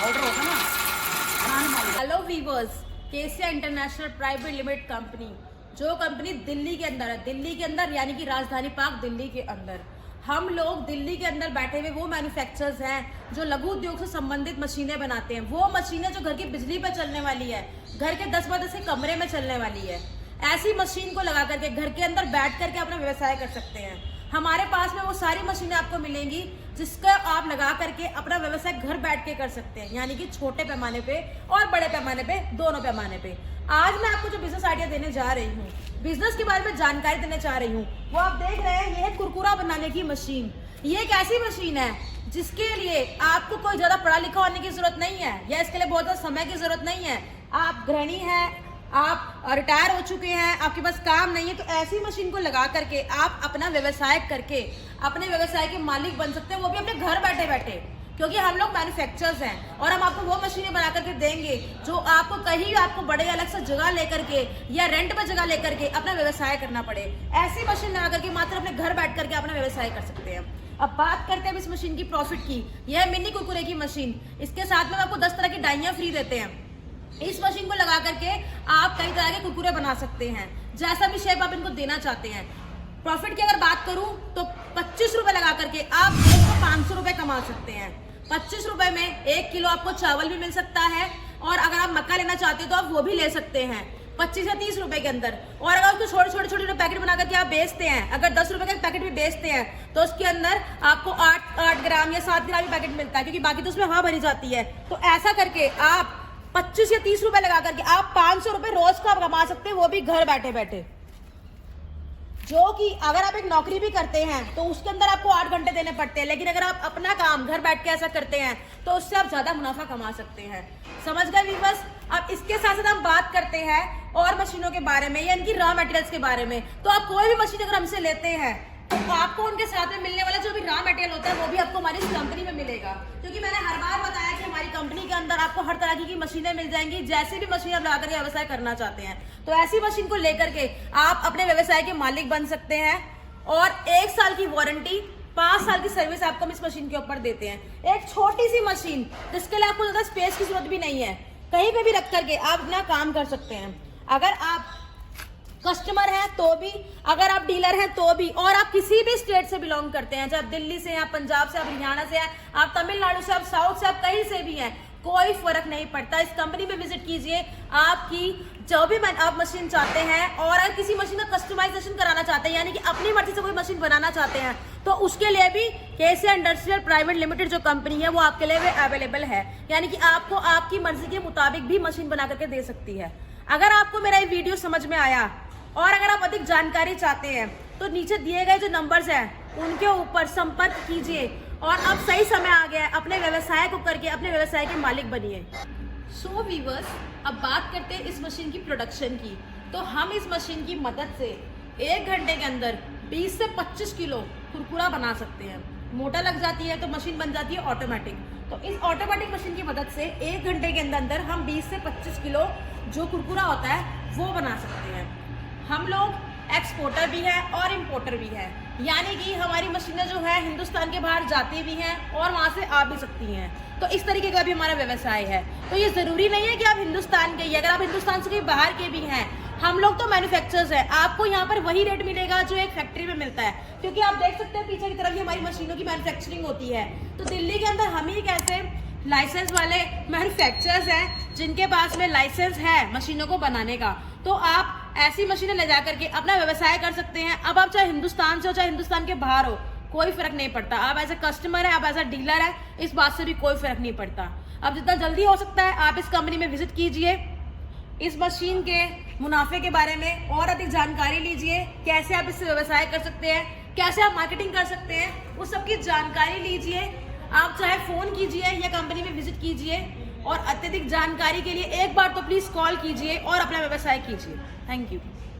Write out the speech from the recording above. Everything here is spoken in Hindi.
ऑर्डर होगा ना हेलो वीवर्स, केसिया इंटरनेशनल प्राइवेट लिमिटेड कंपनी, जो कंपनी दिल्ली के अंदर है, दिल्ली के अंदर यानी कि राजधानी पार्क दिल्ली के अंदर। हम लोग दिल्ली के अंदर बैठे हुए वो मैन्युफैक्चरर्स हैं जो लघु उद्योग से संबंधित मशीनें बनाते हैं। वो मशीनें जो घर की बिजली पर चलने वाली है, घर के 10 बाय 10 के कमरे में चलने वाली है। ऐसी मशीन को लगा करके घर के अंदर बैठ करके अपना व्यवसाय कर सकते हैं। हमारे पास में वो सारी मशीनें आपको मिलेंगी जिसका आप लगा करके अपना व्यवसाय घर बैठ के कर सकते हैं, यानी कि छोटे पैमाने पे और बड़े पैमाने पे, दोनों पैमाने पे। आज मैं आपको जो बिजनेस आइडिया देने जा रही हूँ, बिजनेस के बारे में जानकारी देने जा रही हूँ, वो आप देख रहे हैं, ये है कुरकुरा बनाने की मशीन। ये एक ऐसी मशीन है जिसके लिए आपको कोई ज्यादा पढ़ा लिखा होने की जरूरत नहीं है, या इसके लिए बहुत ज्यादा समय की जरूरत नहीं है। आप गृहिणी हैं, आप रिटायर हो चुके हैं, आपके पास काम नहीं है, तो ऐसी मशीन को लगा करके आप अपना व्यवसाय करके अपने व्यवसाय के मालिक बन सकते हैं, वो भी अपने घर बैठे बैठे। क्योंकि हम लोग मैन्युफैक्चरर्स हैं और हम आपको वो मशीनें बना करके देंगे जो आपको कहीं आपको बड़े अलग से जगह लेकर के या रेंट पर जगह लेकर के अपना व्यवसाय करना पड़े। ऐसी मशीन लगा करके मात्र अपने घर बैठ करके अपना व्यवसाय कर सकते हैं। अब बात करते हैं इस मशीन की प्रॉफिट की। यह है मिनी कुरकुरे की मशीन। इसके साथ में आपको 10 तरह की डाइयां फ्री देते हैं। इस मशीन को लगा करके आप कई तरह के कुरकुरे बना सकते हैं, जैसा भी शेप आप इनको देना चाहते हैं। प्रॉफिट की अगर बात करूं तो 25 रुपए लगा करके आप 500 रुपए कमा सकते हैं। 25 रुपए में 1 किलो आपको चावल भी मिल सकता है, और अगर आप मक्का लेना चाहते हो तो आप वो भी ले सकते हैं 25 या 30 रुपए के अंदर। और अगर उसको छोटे छोटे पैकेट बना करके आप बेचते हैं, अगर 10 रुपए का पैकेट भी बेचते हैं, तो उसके अंदर आपको 8 ग्राम या 7 ग्राम पैकेट मिलता है, क्योंकि बाकी तो उसमें हवा भरी जाती है। तो ऐसा करके आप 25 या 30 रुपए लगा करके आप 500 रुपए रोज का कमा सकते हैं, वो भी घर बैठे बैठे। जो कि अगर आप एक नौकरी भी करते हैं तो उसके अंदर आपको 8 घंटे देने पड़ते हैं, लेकिन अगर आप अपना काम घर बैठ के ऐसा करते हैं तो उससे आप ज्यादा मुनाफा कमा सकते हैं। समझ गए व्यूअर्स? अब इसके साथ साथ हम बात करते हैं और मशीनों के बारे में या इनकी रॉ मटेरियल्स के बारे में। तो आप कोई भी मशीन अगर हमसे लेते हैं तो आपको उनके साथ में मिलने वाला जो भी रॉ मटेरियल होता है वो भी आपको हमारी इस कंपनी में मिलेगा। क्योंकि मैंने हर बार बताया कि हमारी कंपनी के अंदर आपको हर तरह की मशीनें मिल जाएंगी, जैसी भी मशीन आप लगाकर व्यवसाय करना चाहते हैं। तो ऐसी मशीन को लेकर के आप अपने व्यवसाय के मालिक बन सकते हैं, और 1 साल की वारंटी, 5 साल की सर्विस आपको हम इस मशीन के ऊपर देते हैं। एक छोटी सी मशीन जिसके लिए आपको ज्यादा स्पेस की जरूरत भी नहीं है, कहीं पे भी रख करके आप अपना काम कर सकते हैं। अगर आप कस्टमर हैं तो भी, अगर आप डीलर हैं तो भी, और आप किसी भी स्टेट से बिलोंग करते हैं, चाहे आप दिल्ली से हैं, आप पंजाब से, आप हरियाणा से हैं, आप तमिलनाडु से, आप साउथ से, आप कहीं से भी हैं, कोई फर्क नहीं पड़ता। इस कंपनी में विजिट कीजिए। आपकी जो भी आप मशीन चाहते हैं, और अगर किसी मशीन का कस्टमाइजेशन कराना चाहते हैं, यानी कि अपनी मर्जी से कोई मशीन बनाना चाहते हैं, तो उसके लिए भी केसिया इंडस्ट्रियल प्राइवेट लिमिटेड जो कंपनी है वो आपके लिए अवेलेबल है। यानी कि आपको आपकी मर्जी के मुताबिक भी मशीन बना करके दे सकती है। अगर आपको मेरा ये वीडियो समझ में आया और अगर आप अधिक जानकारी चाहते हैं तो नीचे दिए गए जो नंबर्स हैं उनके ऊपर संपर्क कीजिए, और अब सही समय आ गया है, अपने व्यवसाय को करके अपने व्यवसाय के मालिक बनिए। सो व्यूअर्स, अब बात करते हैं इस मशीन की प्रोडक्शन की। तो हम इस मशीन की मदद से 1 घंटे के अंदर 20 से 25 किलो कुरकुरा बना सकते हैं। मोटर लग जाती है तो मशीन बन जाती है ऑटोमेटिक। तो इस ऑटोमेटिक मशीन की मदद से 1 घंटे के अंदर हम 20 से 25 किलो जो कुरकुरा होता है वो बना सकते हैं। हम लोग एक्सपोर्टर भी है और इम्पोर्टर भी है, यानी कि हमारी मशीनें जो है हिंदुस्तान के बाहर जाती भी हैं और वहाँ से आ भी सकती हैं। तो इस तरीके का भी हमारा व्यवसाय है। तो ये ज़रूरी नहीं है कि आप हिंदुस्तान के ही, अगर आप हिंदुस्तान से कहीं बाहर के भी हैं, हम लोग तो मैन्युफैक्चरर्स हैं, आपको यहाँ पर वही रेट मिलेगा जो एक फैक्ट्री में मिलता है। क्योंकि आप देख सकते हैं पीछे की तरफ ही हमारी मशीनों की मैन्युफैक्चरिंग होती है। तो दिल्ली के अंदर हम ही एक ऐसे लाइसेंस वाले मैन्युफैक्चरर्स हैं जिनके पास में लाइसेंस है मशीनों को बनाने का। तो आप ऐसी मशीनें ले जा करके अपना व्यवसाय कर सकते हैं। अब आप चाहे हिंदुस्तान से हो चाहे हिंदुस्तान के बाहर हो, कोई फर्क नहीं पड़ता। आप एज ए कस्टमर है, आप एज ए डीलर है, इस बात से भी कोई फर्क नहीं पड़ता। अब जितना जल्दी हो सकता है आप इस कंपनी में विजिट कीजिए, इस मशीन के मुनाफे के बारे में और अधिक जानकारी लीजिए, कैसे आप इससे व्यवसाय कर सकते हैं, कैसे आप मार्केटिंग कर सकते हैं, उस सब की जानकारी लीजिए। आप चाहे फोन कीजिए या कंपनी में विजिट कीजिए, और अत्यधिक जानकारी के लिए एक बार तो प्लीज कॉल कीजिए और अपना व्यवसाय कीजिए। Thank you.